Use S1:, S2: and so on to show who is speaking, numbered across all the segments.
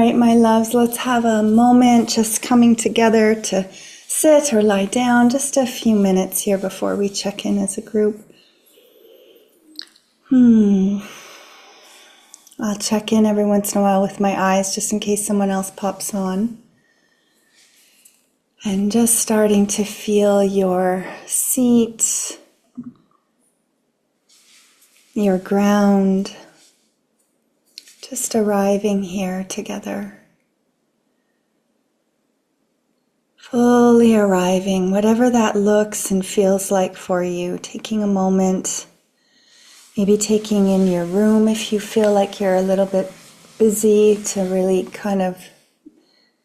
S1: right, my loves, let's have a moment just coming together to sit or lie down, just a few minutes here before we check in as a group. I'll check in every once in a while with my eyes just in case someone else pops on. And just starting to feel your seat, your ground, just arriving here together. Fully arriving, whatever that looks and feels like for you, taking a moment, maybe taking in your room if you feel like you're a little bit busy, to really kind of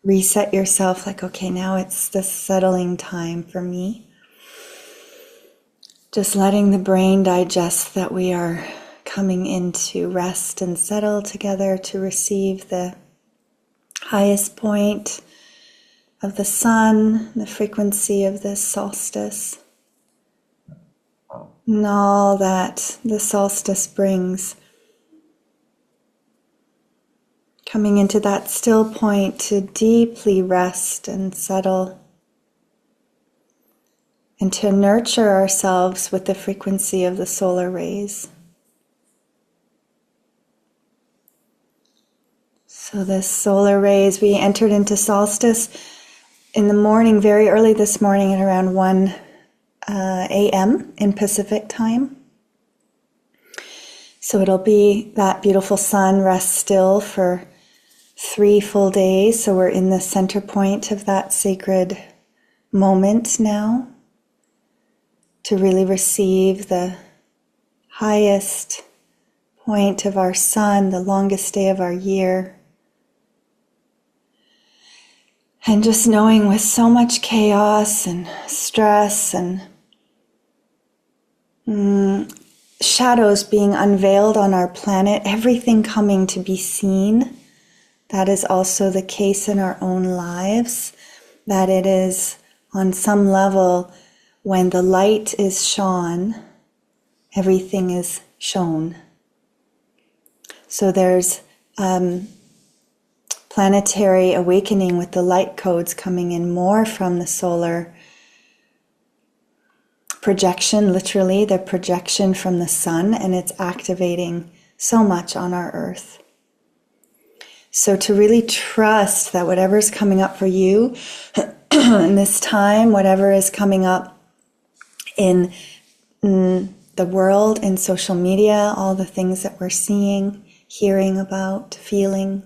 S1: reset yourself, like, okay, now it's the settling time for me. Just letting the brain digest that we are coming into rest and settle together to receive the highest point of the sun, the frequency of this solstice, and all that the solstice brings. Coming into that still point to deeply rest and settle, and to nurture ourselves with the frequency of the solar rays. So this solar rays, we entered into solstice in the morning, very early this morning at around 1 a.m. in Pacific time. So it'll be that beautiful sun rest still for 3 full days. So we're in the center point of that sacred moment now to really receive the highest point of our sun, the longest day of our year. And just knowing with so much chaos and stress and shadows being unveiled on our planet, everything coming to be seen, that is also the case in our own lives, that it is on some level when the light is shone, everything is shown. So there's planetary awakening with the light codes coming in more from the solar projection, literally the projection from the sun, and it's activating so much on our earth. So to really trust that whatever's coming up for you in this time, whatever is coming up in the world, in social media, all the things that we're seeing, hearing about, feeling,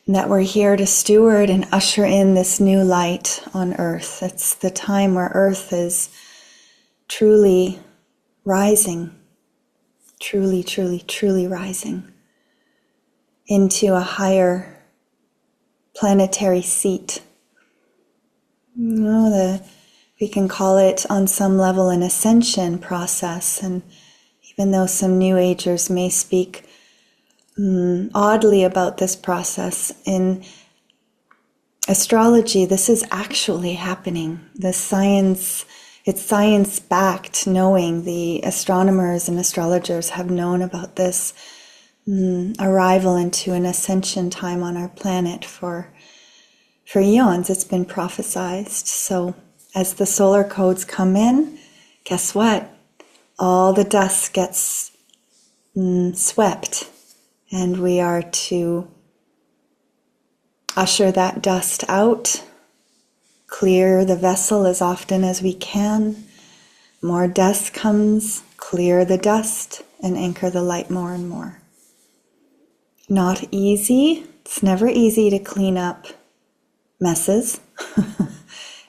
S1: and that we're here to steward and usher in this new light on earth. It's the time where earth is truly rising, truly, truly, truly rising into a higher planetary seat. We can call it on some level an ascension process, and even though some New Agers may speak oddly about this process, in astrology this is actually happening. It's science-backed, knowing the astronomers and astrologers have known about this arrival into an ascension time on our planet for eons. It's been prophesized. So as the solar codes come in, guess what? All the dust gets swept, and we are to usher that dust out, clear the vessel as often as we can. More dust comes, clear the dust, and anchor the light more and more. Not easy. It's never easy to clean up messes.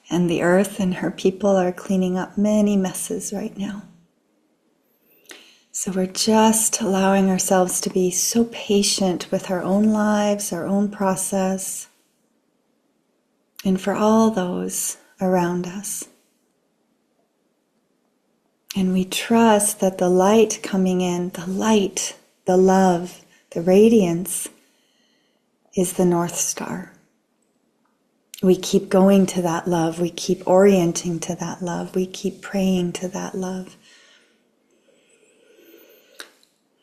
S1: And the earth and her people are cleaning up many messes right now. So we're just allowing ourselves to be so patient with our own lives, our own process, and for all those around us. And we trust that the light coming in, the light, the love, the radiance is the North Star. We keep going to that love. We keep orienting to that love. We keep praying to that love.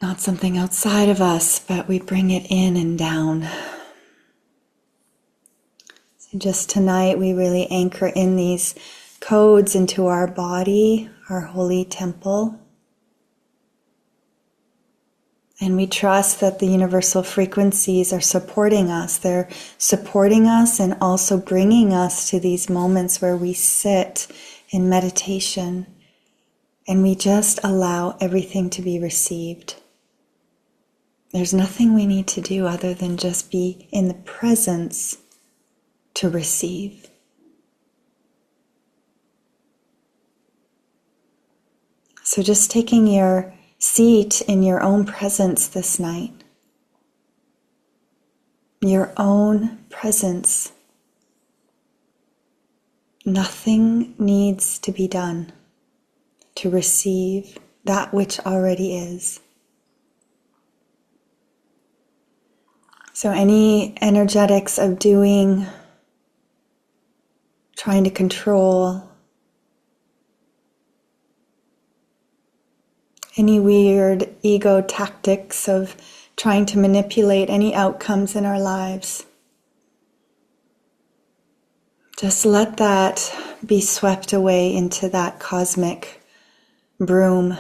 S1: Not something outside of us, but we bring it in and down. So just tonight, we really anchor in these codes into our body, our holy temple. And we trust that the universal frequencies are supporting us. They're supporting us and also bringing us to these moments where we sit in meditation and we just allow everything to be received. There's nothing we need to do other than just be in the presence to receive. So just taking your seat in your own presence this night. Your own presence. Nothing needs to be done to receive that which already is. So any energetics of doing, trying to control, any weird ego tactics of trying to manipulate any outcomes in our lives, just let that be swept away into that cosmic broom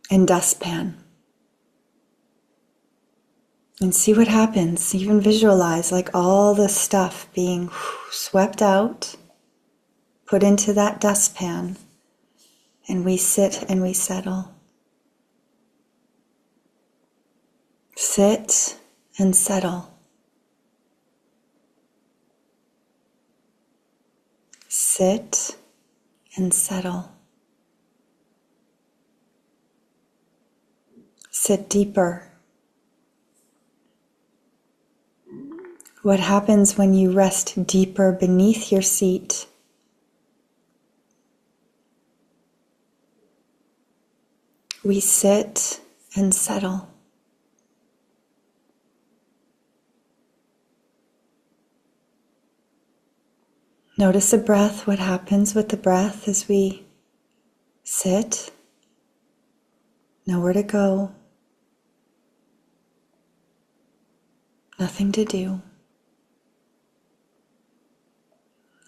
S1: and dustpan. And see what happens. Even visualize like all the stuff being swept out, put into that dustpan, and we sit and we settle. Sit and settle. Sit and settle. Sit deeper. What happens when you rest deeper beneath your seat? We sit and settle. Notice the breath, what happens with the breath as we sit. Nowhere to go. Nothing to do.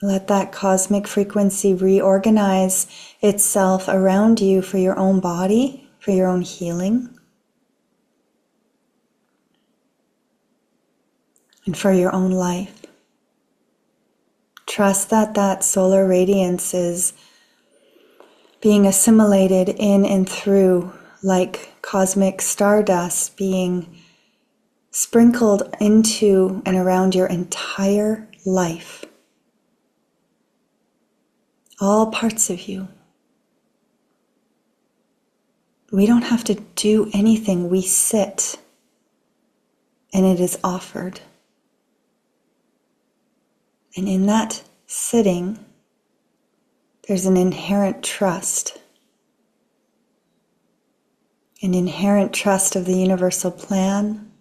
S1: Let that cosmic frequency reorganize itself around you for your own body, for your own healing, and for your own life. Trust that that solar radiance is being assimilated in and through like cosmic stardust being sprinkled into and around your entire life. All parts of you. We don't have to do anything. We sit and it is offered. And in that sitting, there's an inherent trust. An inherent trust of the universal plan,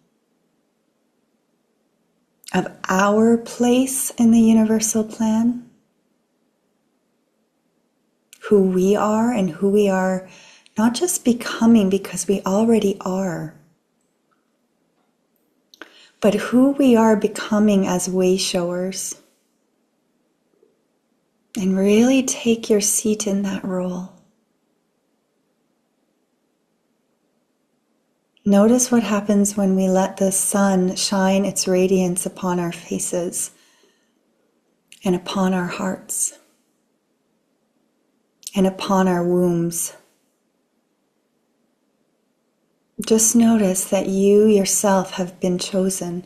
S1: of our place in the universal plan, who we are and who we are not just becoming because we already are, but who we are becoming as way showers. And really take your seat in that role. Notice what happens when we let the sun shine its radiance upon our faces and upon our hearts and upon our wombs. Just notice that you yourself have been chosen.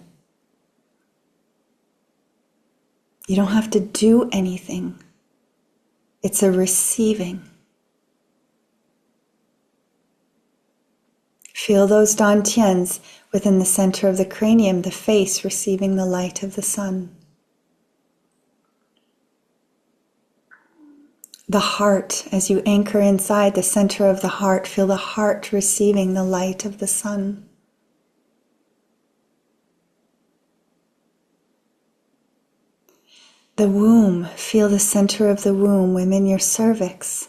S1: You don't have to do anything. It's a receiving. Feel those dantians within the center of the cranium, the face receiving the light of the sun. The heart, as you anchor inside the center of the heart, feel the heart receiving the light of the sun. The womb, feel the center of the womb, women, your cervix.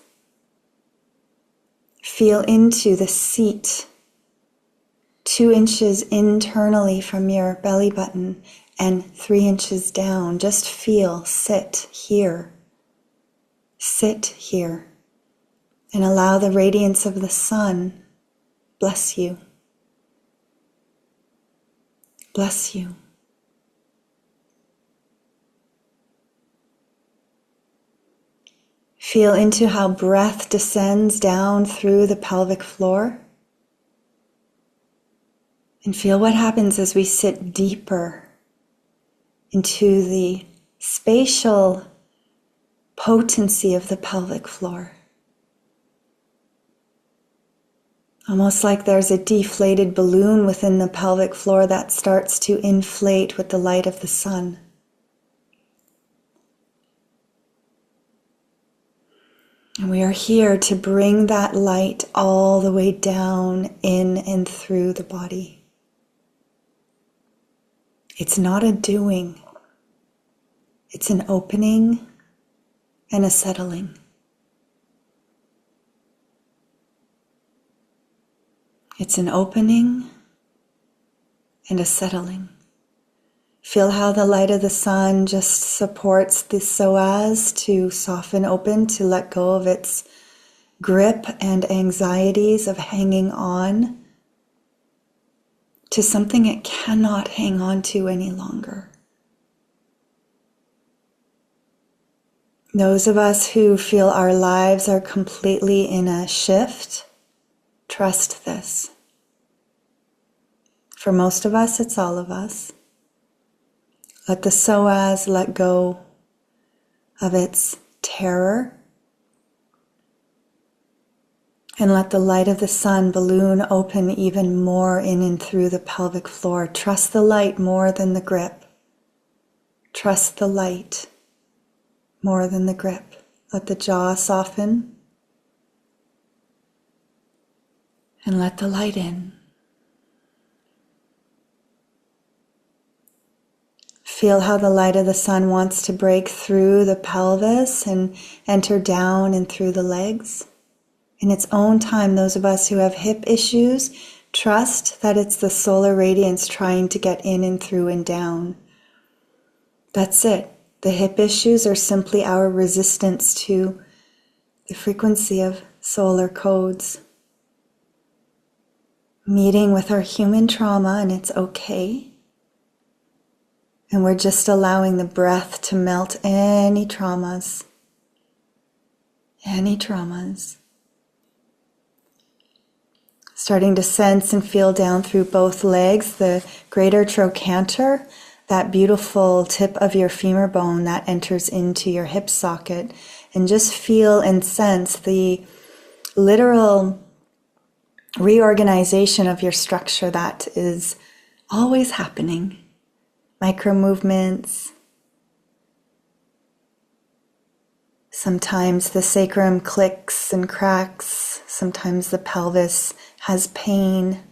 S1: Feel into the seat 2 inches internally from your belly button and 3 inches down. Just feel, sit here. Sit here. And allow the radiance of the sun bless you. Bless you. Feel into how breath descends down through the pelvic floor. And feel what happens as we sit deeper into the spatial potency of the pelvic floor. Almost like there's a deflated balloon within the pelvic floor that starts to inflate with the light of the sun. And we are here to bring that light all the way down, in and through the body. It's not a doing. It's an opening and a settling. It's an opening and a settling. Feel how the light of the sun just supports the psoas to soften open, to let go of its grip and anxieties of hanging on to something it cannot hang on to any longer. Those of us who feel our lives are completely in a shift, trust this. For most of us, it's all of us. Let the psoas let go of its terror. And let the light of the sun balloon open even more in and through the pelvic floor. Trust the light more than the grip. Trust the light more than the grip. Let the jaw soften. And let the light in. Feel how the light of the sun wants to break through the pelvis and enter down and through the legs. In its own time, those of us who have hip issues, trust that it's the solar radiance trying to get in and through and down. That's it. The hip issues are simply our resistance to the frequency of solar codes. Meeting with our human trauma, and it's okay. And we're just allowing the breath to melt any traumas. Any traumas. Starting to sense and feel down through both legs, the greater trochanter, that beautiful tip of your femur bone that enters into your hip socket. And just feel and sense the literal reorganization of your structure that is always happening. Micro movements. Sometimes the sacrum clicks and cracks. Sometimes the pelvis has pain.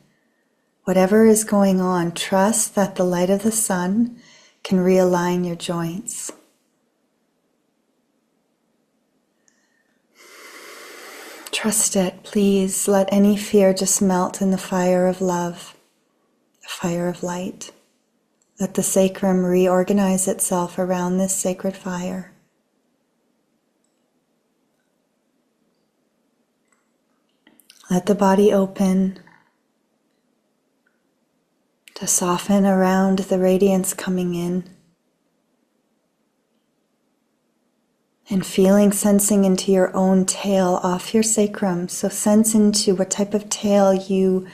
S1: Whatever is going on, trust that the light of the sun can realign your joints. Trust it, please. Let any fear just melt in the fire of love, the fire of light. Let the sacrum reorganize itself around this sacred fire. Let the body open to soften around the radiance coming in. And feeling, sensing into your own tail off your sacrum. So sense into what type of tail you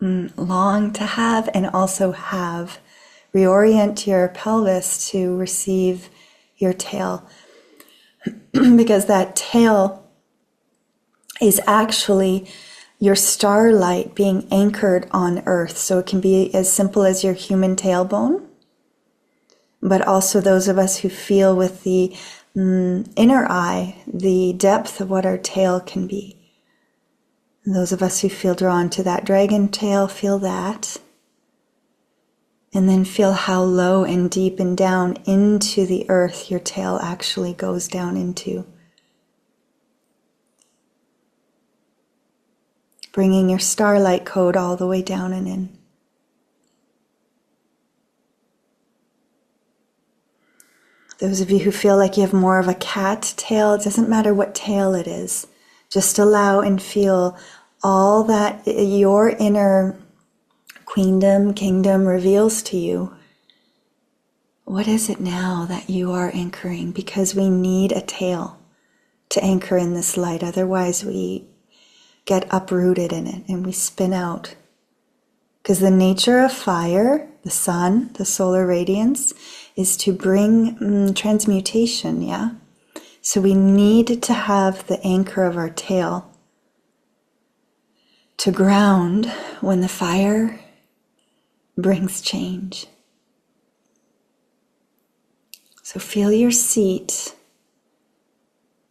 S1: long to have and also have. Reorient your pelvis to receive your tail. Because that tail is actually your starlight being anchored on earth. So it can be as simple as your human tailbone, but also those of us who feel with the inner eye the depth of what our tail can be. And those of us who feel drawn to that dragon tail, feel that. And then feel how low and deep and down into the earth your tail actually goes down into. bringing your starlight code all the way down and in. Those of you who feel like you have more of a cat tail, it doesn't matter what tail it is. Just allow and feel all that your inner queendom, kingdom reveals to you. What is it now that you are anchoring? Because we need a tail to anchor in this light. Otherwise we get uprooted in it and we spin out. Because the nature of fire, the sun, the solar radiance, is to bring transmutation, yeah? So we need to have the anchor of our tail to ground when the fire brings change. So feel your seat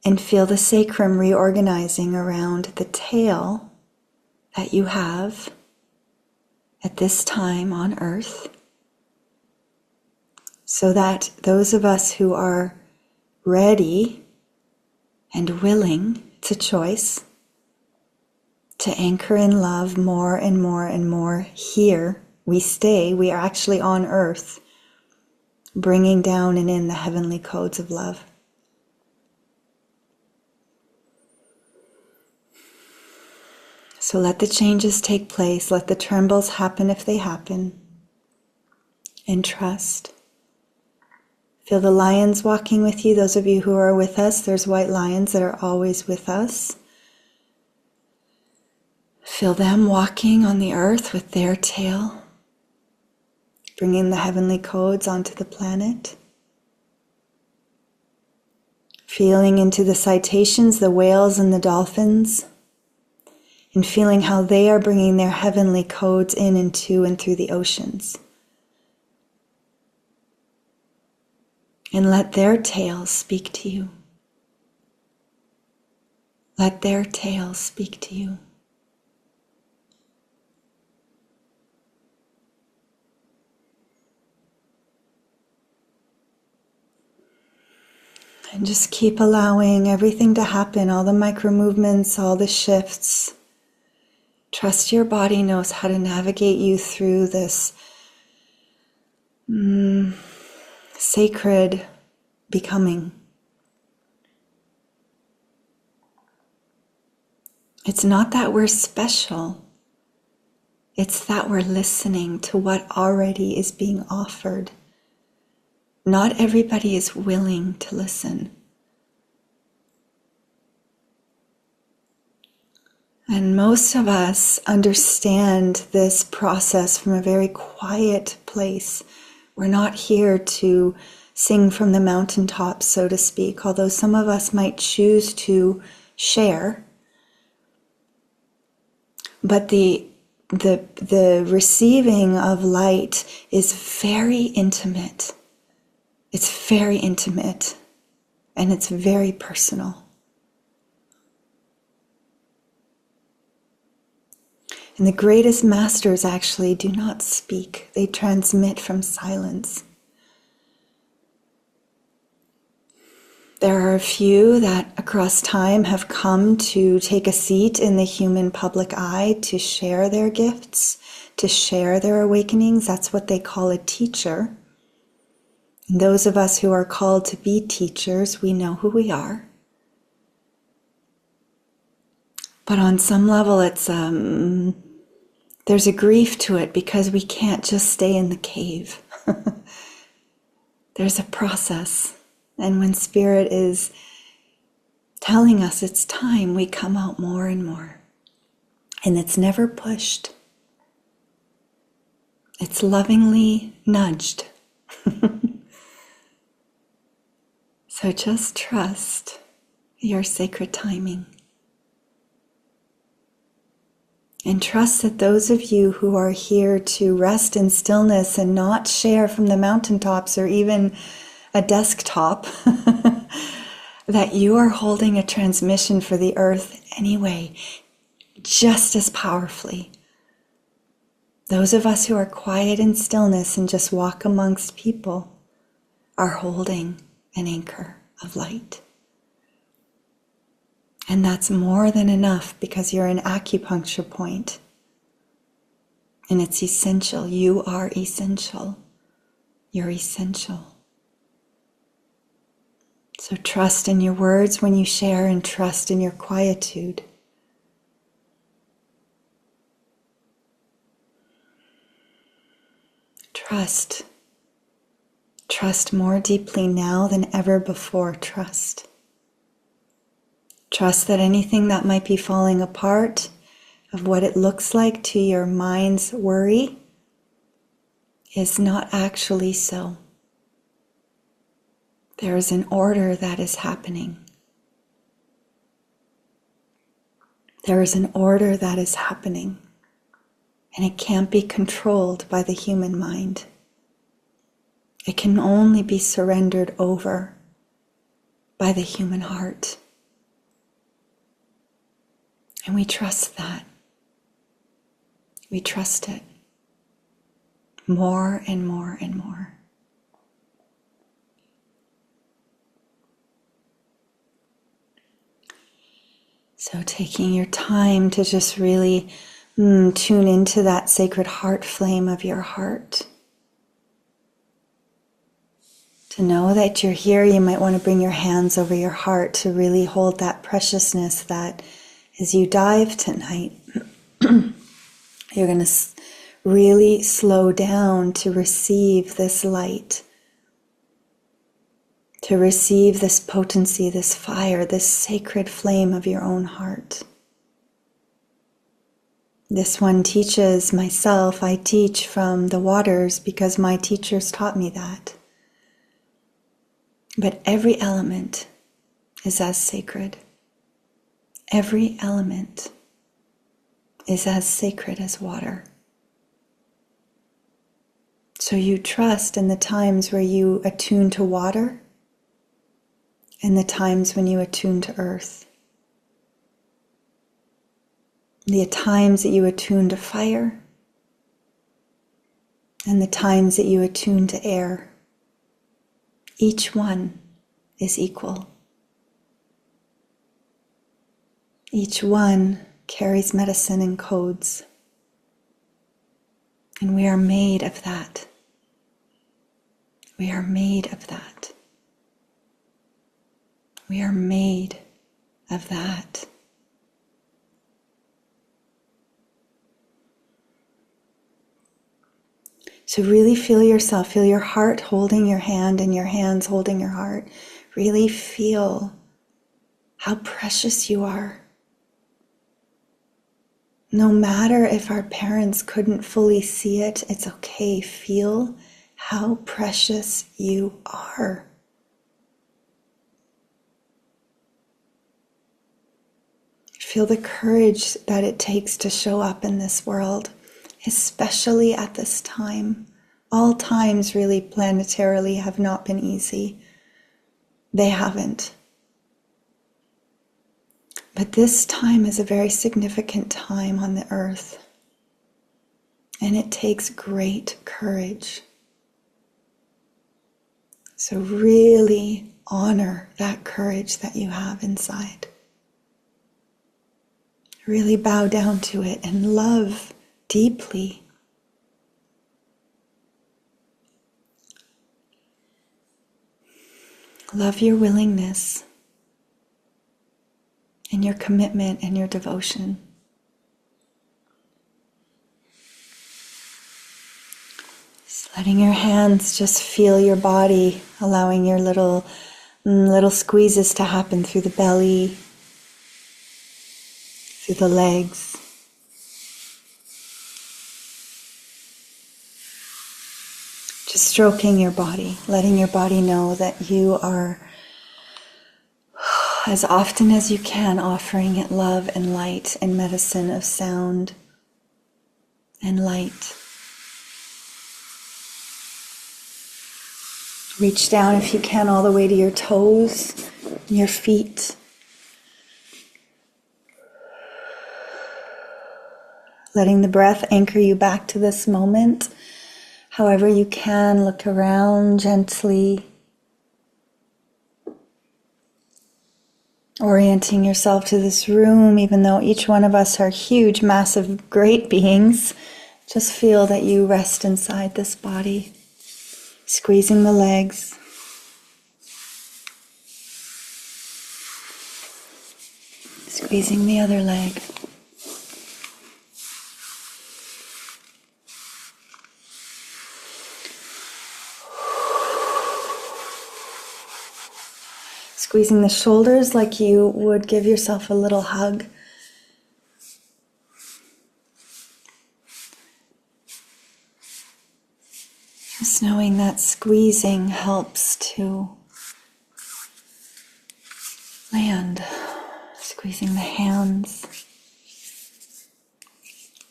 S1: and feel the sacrum reorganizing around the tail that you have at this time on earth, so that those of us who are ready and willing, it's a choice, to anchor in love more and more and more here, we stay, we are actually on earth, bringing down and in the heavenly codes of love. So let the changes take place, let the trembles happen if they happen, and trust. Feel the lions walking with you. Those of you who are with us, there's white lions that are always with us. Feel them walking on the earth with their tail, bringing the heavenly codes onto the planet. Feeling into the cetaceans, the whales and the dolphins, and feeling how they are bringing their heavenly codes in and to and through the oceans. And let their tails speak to you. Let their tails speak to you. And just keep allowing everything to happen, all the micro movements, all the shifts. Trust your body knows how to navigate you through this sacred becoming. It's not that we're special. It's that we're listening to what already is being offered. Not everybody is willing to listen. And most of us understand this process from a very quiet place. We're not here to sing from the mountaintops, so to speak, although some of us might choose to share. But the receiving of light is very intimate. It's very intimate, and it's very personal. And the greatest masters actually do not speak. They transmit from silence. There are a few that across time have come to take a seat in the human public eye, to share their gifts, to share their awakenings. That's what they call a teacher. And those of us who are called to be teachers, we know who we are. But on some level, it's there's a grief to it because we can't just stay in the cave. There's a process. And when Spirit is telling us it's time, we come out more and more. And it's never pushed. It's lovingly nudged. So just trust your sacred timing. And trust that those of you who are here to rest in stillness and not share from the mountaintops or even a desktop, that you are holding a transmission for the earth anyway, just as powerfully. Those of us who are quiet in stillness and just walk amongst people are holding an anchor of light. And that's more than enough because you're an acupuncture point. And it's essential. You are essential. You're essential. So trust in your words when you share and trust in your quietude. Trust. Trust more deeply now than ever before. Trust. Trust that anything that might be falling apart of what it looks like to your mind's worry is not actually so. There is an order that is happening. There is an order that is happening, and it can't be controlled by the human mind. It can only be surrendered over by the human heart. And we trust that. We trust it more and more and more. So taking your time to just really tune into that sacred heart flame of your heart. To know that you're here, you might want to bring your hands over your heart to really hold that preciousness that as you dive tonight, you're going to really slow down to receive this light, to receive this potency, this fire, this sacred flame of your own heart. This one teaches myself. I teach from the waters because my teachers taught me that. But every element is as sacred. Every element is as sacred as water. So you trust in the times where you attune to water and the times when you attune to earth. The times that you attune to fire and the times that you attune to air. Each one is equal. Each one carries medicine and codes. And we are made of that. We are made of that. We are made of that. So really feel yourself, feel your heart holding your hand and your hands holding your heart. Really feel how precious you are. No matter if our parents couldn't fully see it, it's okay. Feel how precious you are. Feel the courage that it takes to show up in this world, especially at this time. All times really planetarily have not been easy. They haven't. But this time is a very significant time on the earth. And it takes great courage. So really honor that courage that you have inside. Really bow down to it and love deeply. Love your willingness and your commitment and your devotion. Just letting your hands just feel your body, allowing your little squeezes to happen through the belly, through the legs. Just stroking your body, letting your body know that you are, as often as you can, offering it love and light and medicine of sound and light. Reach down if you can all the way to your toes, your feet. Letting the breath anchor you back to this moment. However you can, look around gently. Orienting yourself to this room, even though each one of us are huge, massive, great beings. Just feel that you rest inside this body, squeezing the legs. Squeezing the other leg. Squeezing the shoulders like you would give yourself a little hug. Just knowing that squeezing helps to land. Squeezing the hands.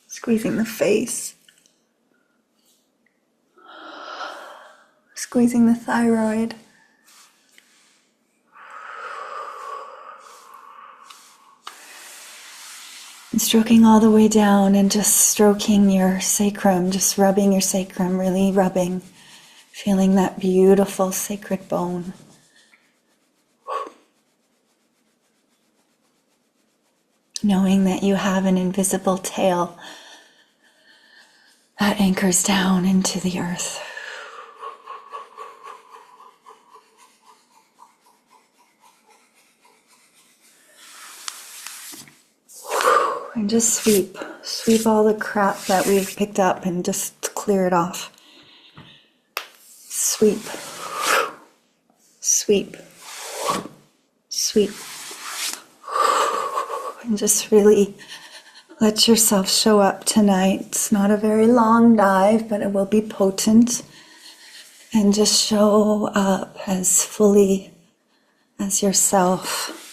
S1: Squeezing the face. Squeezing the thyroid. And stroking all the way down and just stroking your sacrum, just rubbing your sacrum, really rubbing, feeling that beautiful sacred bone. Knowing that you have an invisible tail that anchors down into the earth. And just sweep all the crap that we've picked up and just clear it off. Sweep, sweep, sweep. And just really let yourself show up tonight. It's not a very long dive, but it will be potent. And just show up as fully as yourself.